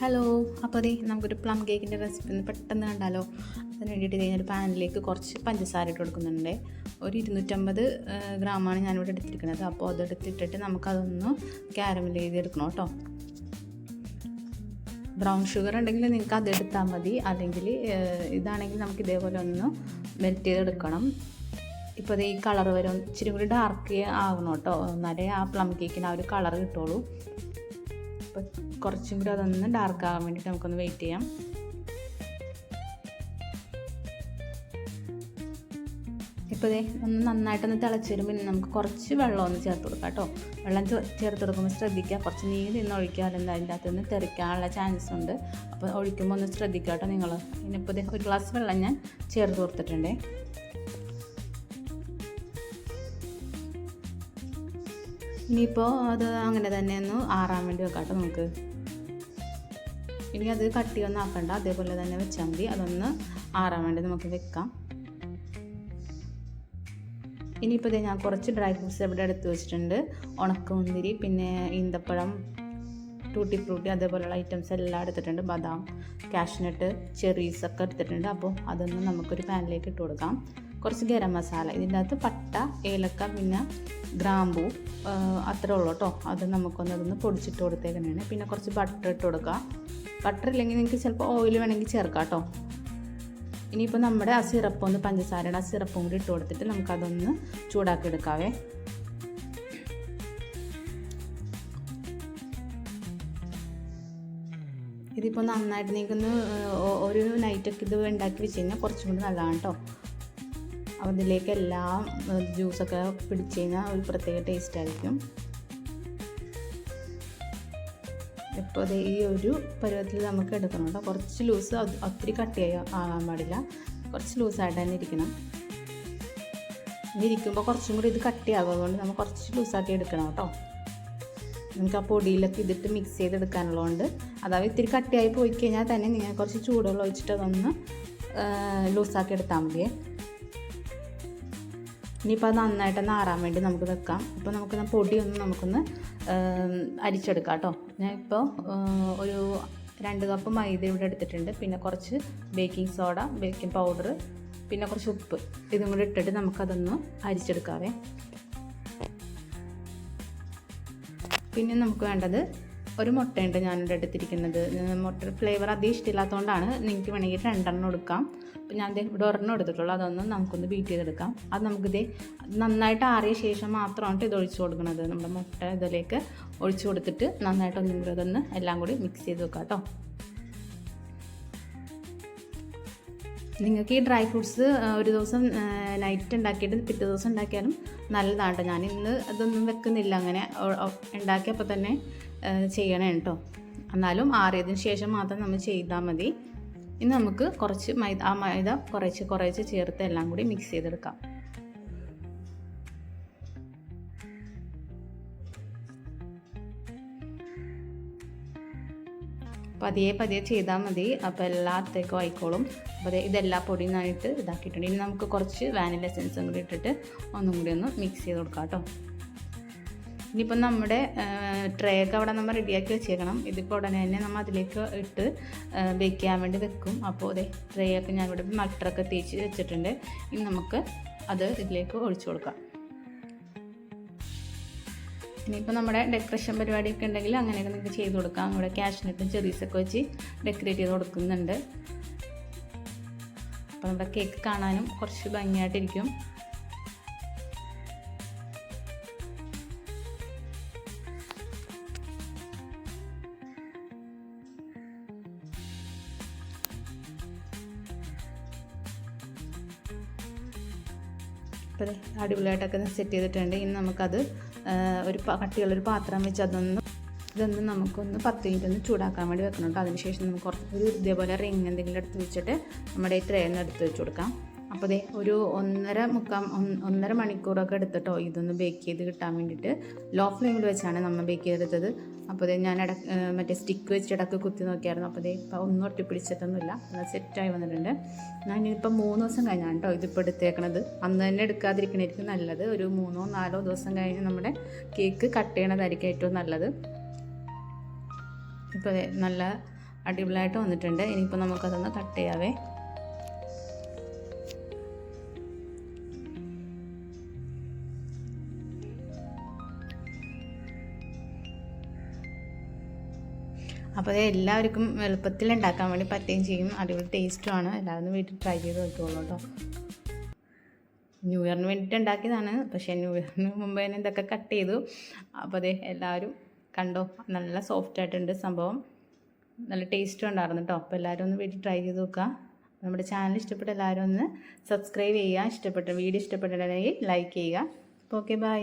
Hello, അപ്പോൾ നമുക്കൊരു plum കേക്കിൻ്റെ റെസിപ്പി ഒന്ന് പെട്ടെന്ന് കണ്ടാലോ. അതിന് വേണ്ടിയിട്ട് ഞാനൊരു പാനിലേക്ക് കുറച്ച് പഞ്ചസാര ഇട്ട് കൊടുക്കുന്നുണ്ട്. ഒരു 250 ഗ്രാമാണ് ഞാനിവിടെ എടുത്തിരിക്കുന്നത്. അപ്പോൾ അതെടുത്തിട്ടിട്ട് നമുക്കതൊന്ന് ക്യാരമൽ ചെയ്തെടുക്കണം കേട്ടോ. ബ്രൗൺ ഷുഗർ ഉണ്ടെങ്കിൽ നിങ്ങൾക്ക് അതെടുത്താൽ മതി, അല്ലെങ്കിൽ ഇതാണെങ്കിൽ നമുക്ക് ഇതേപോലെ ഒന്ന് മെൽറ്റ് ചെയ്തെടുക്കണം. ഇപ്പോൾ ഈ കളർ വരും, ഇച്ചിരി കൂടി ഡാർക്ക് ആകണം കേട്ടോ, എന്നാലേ ആ പ്ലം കേക്കിന് ആ ഒരു കളർ കിട്ടുള്ളൂ. അപ്പോൾ കുറച്ചും കൂടി അതൊന്ന് ഡാർക്ക് ആകാൻ വേണ്ടിയിട്ട് നമുക്കൊന്ന് വെയിറ്റ് ചെയ്യാം. ഇപ്പോൾ ഒന്ന് നന്നായിട്ടൊന്ന് തിളച്ച് വരുമ്പോൾ നമുക്ക് കുറച്ച് വെള്ളം ഒന്ന് ചേർത്ത് കൊടുക്കാം കേട്ടോ. വെള്ളം ചേർത്ത് കൊടുക്കുമ്പോൾ ശ്രദ്ധിക്കുക, കുറച്ച് നീര് നിന്ന് ഒഴിക്കുക, അല്ലെങ്കിൽ അതിൻ്റെ അകത്തുനിന്ന് തെറിക്കാനുള്ള ചാൻസ് ഉണ്ട്. അപ്പോൾ ഒഴിക്കുമ്പോൾ ഒന്ന് ശ്രദ്ധിക്കുക കേട്ടോ നിങ്ങൾ. ഇനിയിപ്പോൾ ഒരു ഗ്ലാസ് വെള്ളം ഞാൻ ചേർത്ത് കൊടുത്തിട്ടുണ്ട്. ഇനിയിപ്പോൾ അത് അങ്ങനെ തന്നെ ഒന്ന് ആറാൻ വേണ്ടി വെക്കാം കേട്ടോ നമുക്ക്. ഇനി അത് കട്ടിയൊന്നും ആക്കണ്ട, അതേപോലെ തന്നെ വെച്ചാൽ മതി. അതൊന്ന് ആറാൻ വേണ്ടി നമുക്ക് വെക്കാം. ഇനിയിപ്പോൾ ഞാൻ കുറച്ച് ഡ്രൈ ഫ്രൂട്ട്സ് ഇവിടെ എടുത്ത് വെച്ചിട്ടുണ്ട്. ഉണക്കമുന്തിരി, പിന്നെ ഈന്തപ്പഴം, ടൂട്ടി ഫ്രൂട്ടി, അതേപോലെയുള്ള ഐറ്റംസ് എല്ലാം എടുത്തിട്ടുണ്ട്. ബദാം, കാഷ്നട്ട്, ചെറീസ് ഒക്കെ എടുത്തിട്ടുണ്ട്. അപ്പോൾ അതൊന്ന് നമുക്കൊരു പാനിലേക്ക് ഇട്ട് കൊടുക്കാം. കുറച്ച് ഗരം മസാല, ഇതിൻ്റെ അകത്ത് പട്ട, ഏലക്ക, പിന്നെ ഗ്രാമ്പൂ, അത്രേ ഉള്ളൂ കേട്ടോ. അത് നമുക്കൊന്നതൊന്ന് പൊടിച്ചിട്ട് കൊടുത്തേക്കുന്നതാണ്. പിന്നെ കുറച്ച് ബട്ടർ ഇട്ട് കൊടുക്കുക. ബട്ടർ ഇല്ലെങ്കിൽ നിങ്ങൾക്ക് ചിലപ്പോൾ ഓയിൽ വേണമെങ്കിൽ ചേർക്കാം കേട്ടോ. ഇനിയിപ്പോൾ നമ്മുടെ ആ സിറപ്പ് ഒന്ന്, പഞ്ചസാരയുടെ ആ സിറപ്പും കൂടി ഇട്ട് കൊടുത്തിട്ട് നമുക്കതൊന്ന് ചൂടാക്കി എടുക്കാവേ. ഇതിപ്പോൾ നന്നായിട്ട് നിങ്ങൾക്കൊന്ന് ഒരു നൈറ്റൊക്കെ ഇത് ഉണ്ടാക്കി വെച്ച് കഴിഞ്ഞാൽ കുറച്ചും കൂടി നല്ലതാണ് കേട്ടോ. അതിലേക്ക് എല്ലാം ജ്യൂസൊക്കെ പിടിച്ച് കഴിഞ്ഞാൽ ഒരു പ്രത്യേക ടേസ്റ്റ് ആയിരിക്കും. ഇപ്പോൾ അത് ഈ ഒരു പരുവത്തിൽ നമുക്ക് എടുക്കണം കേട്ടോ. കുറച്ച് ലൂസ്, ഒത്തിരി കട്ടിയായി ആകാൻ പാടില്ല, കുറച്ച് ലൂസായിട്ട് തന്നെ ഇരിക്കണം. ഇനി ഇരിക്കുമ്പോൾ കുറച്ചും കൂടി ഇത് കട്ടിയാകും, അതുകൊണ്ട് നമ്മൾ കുറച്ച് ലൂസാക്കി എടുക്കണം കേട്ടോ. നമുക്ക് ആ പൊടിയിലൊക്കെ ഇതിട്ട് മിക്സ് ചെയ്തെടുക്കാനുള്ളതുകൊണ്ട് അതായത് ഇത്തിരി കട്ടിയായി പോയി കഴിഞ്ഞാൽ തന്നെ നിങ്ങൾ കുറച്ച് ചൂടുവെള്ളം ഒഴിച്ചിട്ട് അതൊന്ന് ലൂസാക്കി എടുത്താൽ മതിയേ. ഇനിയിപ്പോൾ അത് നന്നായിട്ടൊന്ന് ആറാൻ വേണ്ടി നമുക്ക് വെക്കാം. ഇപ്പോൾ നമുക്ക് പൊടിയൊന്ന് നമുക്കൊന്ന് അരിച്ചെടുക്കാം കേട്ടോ. ഞാൻ ഇപ്പോൾ ഒരു 2 കപ്പ് മൈദ ഇവിടെ എടുത്തിട്ടുണ്ട്. പിന്നെ കുറച്ച് ബേക്കിംഗ് സോഡ, ബേക്കിംഗ് പൗഡർ, പിന്നെ കുറച്ച് ഉപ്പ്, ഇതും കൂടി ഇട്ടിട്ട് നമുക്കതൊന്ന് അരിച്ചെടുക്കാവേ. പിന്നെ നമുക്ക് വേണ്ടത് ഒരു മുട്ടയുണ്ട് ഞാനിവിടെ എടുത്തിരിക്കുന്നത്. മുട്ട ഫ്ലേവർ അധികം ഇഷ്ടമില്ലാത്തതുകൊണ്ടാണ്, നിങ്ങൾക്ക് വേണമെങ്കിൽ 2 എടുക്കാം. അപ്പോൾ ഞാൻ ഇവിടെ 1 എടുത്തിട്ടുള്ളൂ. അതൊന്ന് നമുക്കൊന്ന് ബീറ്റ് ചെയ്തെടുക്കാം. അത് നമുക്കിത് നന്നായിട്ട് ആറിയ ശേഷം മാത്രമാണ് ഇത് ഒഴിച്ചു കൊടുക്കുന്നത്. നമ്മുടെ മുട്ട ഇതിലേക്ക് ഒഴിച്ചു കൊടുത്തിട്ട് നന്നായിട്ട് ഒന്നും കൂടി അതൊന്ന് എല്ലാം കൂടി മിക്സ് ചെയ്ത് വെക്കാം കേട്ടോ. നിങ്ങൾക്ക് ഈ ഡ്രൈ ഫ്രൂട്ട്സ് ഒരു ദിവസം നൈറ്റ് ഉണ്ടാക്കിയിട്ട് പിറ്റേ ദിവസം ഉണ്ടാക്കിയാലും നല്ലതാണ് കേട്ടോ. ഞാൻ ഇന്ന് അതൊന്നും വെക്കുന്നില്ല, അങ്ങനെ ഉണ്ടാക്കിയപ്പോൾ തന്നെ ചെയ്യണേ കേട്ടോ. എന്നാലും ആറിയതിന് ശേഷം മാത്രം നമ്മൾ ചെയ്താൽ മതി. ഇനി നമുക്ക് കുറച്ച് മൈദ കുറേശ്ശെ ചേർത്ത് എല്ലാം കൂടി മിക്സ് ചെയ്തെടുക്കാം. പതിയെ ചെയ്താൽ മതി, അപ്പോൾ എല്ലാത്തേക്കും ആയിക്കോളും. അപ്പോൾ ഇതെല്ലാ പൊടിയുമായിട്ട് ഇതാക്കിയിട്ടുണ്ട്. ഇനി നമുക്ക് കുറച്ച് വാനില എസൻസും കൂടി ഇട്ടിട്ട് ഒന്നും കൂടി ഒന്ന് മിക്സ് ചെയ്ത് കൊടുക്കാം കേട്ടോ. ഇനിയിപ്പോൾ നമ്മുടെ ട്രേ ഒക്കെ അവിടെ നമ്മൾ റെഡിയാക്കി വെച്ചേക്കണം. ഇതിപ്പോൾ ഉടനെ തന്നെ നമ്മൾ അതിലേക്ക് ഇട്ട് ബേക്ക് ചെയ്യാൻ വേണ്ടി വെക്കും. അപ്പോൾ ട്രേ ഒക്കെ ഞാനിവിടെ ബട്ടറൊക്കെ തേച്ച് വെച്ചിട്ടുണ്ട്. ഇനി നമുക്ക് അത് ഇതിലേക്ക് ഒഴിച്ചു കൊടുക്കാം. ഇനിയിപ്പോൾ നമ്മുടെ ഡെക്കറേഷൻ പരിപാടിയൊക്കെ ഉണ്ടെങ്കിൽ അങ്ങനെയൊക്കെ നിങ്ങൾക്ക് ചെയ്ത് കൊടുക്കാം. ഇവിടെ കാഷ്നട്ടും ചെറീസൊക്കെ വെച്ച് ഡെക്കറേറ്റ് ചെയ്ത് കൊടുക്കുന്നുണ്ട്. അപ്പോൾ നമ്മുടെ കേക്ക് കാണാനും കുറച്ച് ഭംഗിയായിട്ടിരിക്കും. അപ്പോൾ അടിപൊളിയായിട്ടൊക്കെ സെറ്റ് ചെയ്തിട്ടുണ്ട്. ഇനി നമുക്കത് ഒരു കട്ടിയുള്ളൊരു പാത്രം വെച്ച് ഇതൊന്ന് നമുക്കൊന്ന് 10 മിനിറ്റ് ഒന്ന് ചൂടാക്കാൻ വേണ്ടി വെക്കണം കേട്ടോ. അതിനുശേഷം നമുക്ക് ഒരു ഇതേപോലെ റിങ് എന്തെങ്കിലും എടുത്ത് വെച്ചിട്ട് നമ്മുടെ ഈ ട്രേന്ന് എടുത്ത് വെച്ച് കൊടുക്കാം. അപ്പോൾ ഒരു 1.5 മണിക്കൂറൊക്കെ എടുത്തിട്ടോ ഇതൊന്ന് ബേക്ക് ചെയ്ത് കിട്ടാൻ വേണ്ടിയിട്ട്. ലോ ഫ്ലെയിമിൽ വെച്ചാണ് നമ്മൾ ബേക്ക് ചെയ്തെടുത്തത്. അപ്പോൾ ഞാൻ മറ്റേ സ്റ്റിക്ക് വെച്ചിട്ട് ഇടയ്ക്ക് കുത്തി നോക്കിയായിരുന്നു. അപ്പോൾ ഇപ്പോൾ ഒന്നും ഒട്ടിപ്പിടിച്ചിട്ടൊന്നുമില്ല, സെറ്റായി വന്നിട്ടുണ്ട്. ഞാനിപ്പോൾ 3 ദിവസം കഴിഞ്ഞാണ് കേട്ടോ ഇതിപ്പോൾ എടുത്തേക്കണത്. അന്ന് തന്നെ എടുക്കാതിരിക്കണമായിരിക്കും നല്ലത്. ഒരു 3-4 ദിവസം കഴിഞ്ഞ് നമ്മുടെ കേക്ക് കട്ട് ചെയ്യണതായിരിക്കും ഏറ്റവും നല്ലത്. ഇപ്പോൾ നല്ല അടിപൊളിയായിട്ട് വന്നിട്ടുണ്ട്. ഇനിയിപ്പോൾ നമുക്കതൊന്ന് കട്ട് ചെയ്യാവേ. അപ്പോൾ അത് എല്ലാവർക്കും എളുപ്പത്തിൽ ഉണ്ടാക്കാൻ വേണ്ടി പറ്റുകയും ചെയ്യും. അടിപൊളി ടേസ്റ്റുമാണ്. എല്ലാവരും വീട്ടിൽ ട്രൈ ചെയ്ത് നോക്കിക്കോളൂ കേട്ടോ. ന്യൂ ഇയറിന് വേണ്ടിയിട്ട് ഉണ്ടാക്കിയതാണ്, പക്ഷേ ന്യൂ ഇയറിന് മുമ്പ് തന്നെ ഇതൊക്കെ കട്ട് ചെയ്തു. അപ്പോൾ അതെ എല്ലാവരും കണ്ടോ, നല്ല സോഫ്റ്റ് ആയിട്ടുണ്ട് സംഭവം. നല്ല ടേസ്റ്റും ഉണ്ടായിരുന്നു കേട്ടോ. അപ്പോൾ എല്ലാവരും ഒന്ന് വീട്ടിൽ ട്രൈ ചെയ്ത് നോക്കുക. നമ്മുടെ ചാനൽ ഇഷ്ടപ്പെട്ട എല്ലാവരും ഒന്ന് സബ്സ്ക്രൈബ് ചെയ്യുക. വീഡിയോ ഇഷ്ടപ്പെട്ടിട്ടുണ്ടെങ്കിൽ ലൈക്ക് ചെയ്യുക. അപ്പോൾ ഓക്കെ, ബൈ.